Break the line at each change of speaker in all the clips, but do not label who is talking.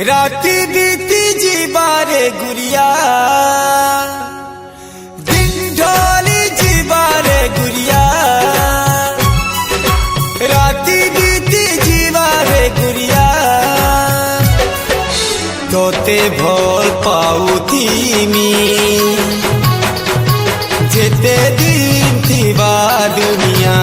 राती बीती जीवारे गुड़िया दिन ढोली जीवारे गुड़िया राती बीती जीवारे गुड़िया तोते भोल पाउथी मी जेते दिन थीवा दुनिया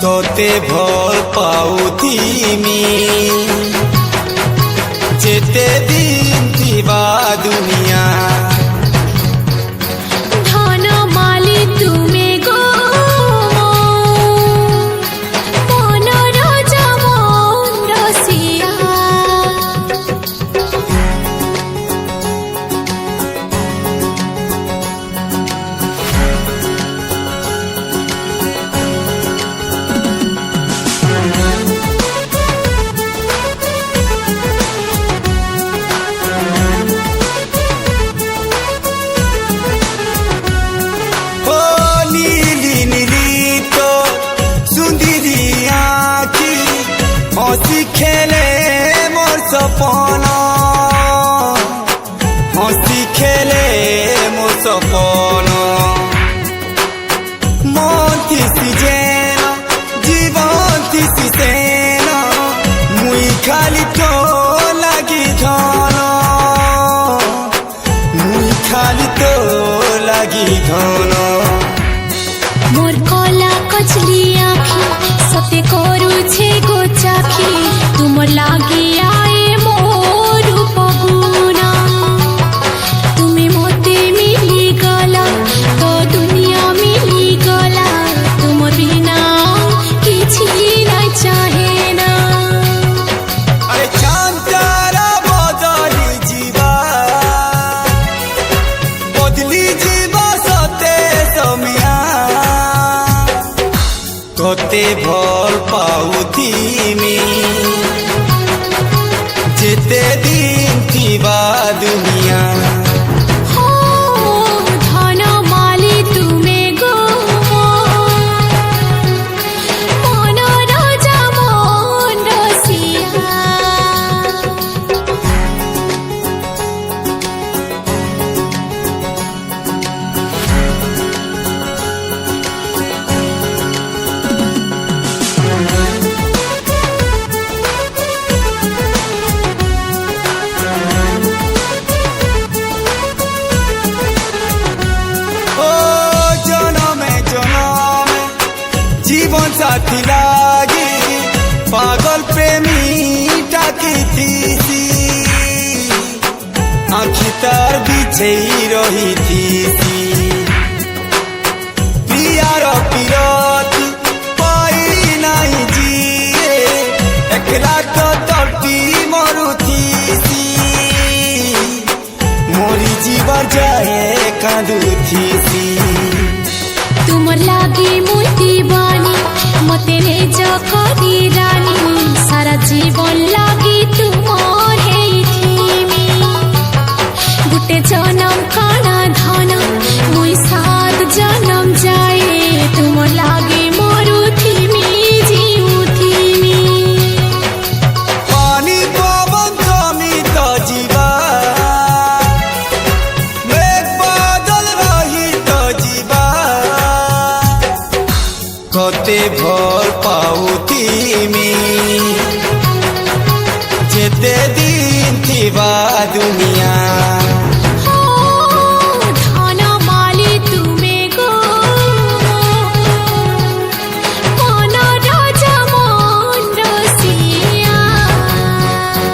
तोते भोल पाउथी मी जेते दिन थीवा दुनिया
धन माली तुमे गो मन राजा मन रसिया
हसी खेले मोर सपन हसी खेले मोर सपन मन थी जेन जीवन थी सेन मुई खाली तो लगी धन मुई खाली तो लगी धन
मोर कला कचली आँखी सते करू छे गो चाखी तुम लागी आए मोर पगुना तुम्हें मोते मिली गला तो दुनिया मिली गला तुम बिना किछि नहीं चाहे ना
अरे चांतारा बदली जीवा सते समिया तोते भोल पाउथी मी जेते दिन थीवा दुनिया
हो धन माली तुमे गो मन राजा मन रसिया
जीवन साथी लागी पागल प्रेमी टाकी थी आँखी तार बिछे रही थी प्रियार पीरत पाई नहीं जिए एकला तो तड़पी मरुथी मोरी जीवन जाए कांदुथी
तुम लागी मुई बानी मते ने जकरी रानी सारा जीवन लागी तुमर हेई थीमी गुटे जन्म काना धन मुई सात जन्म जाए तुम लागी मरु थीमी जीउ थीमी
पानी पवन जमी तो जीवा मेघ बादल रही तो जीवा कते भोल पाउथी मी जेते दिन थीवा दुनिया।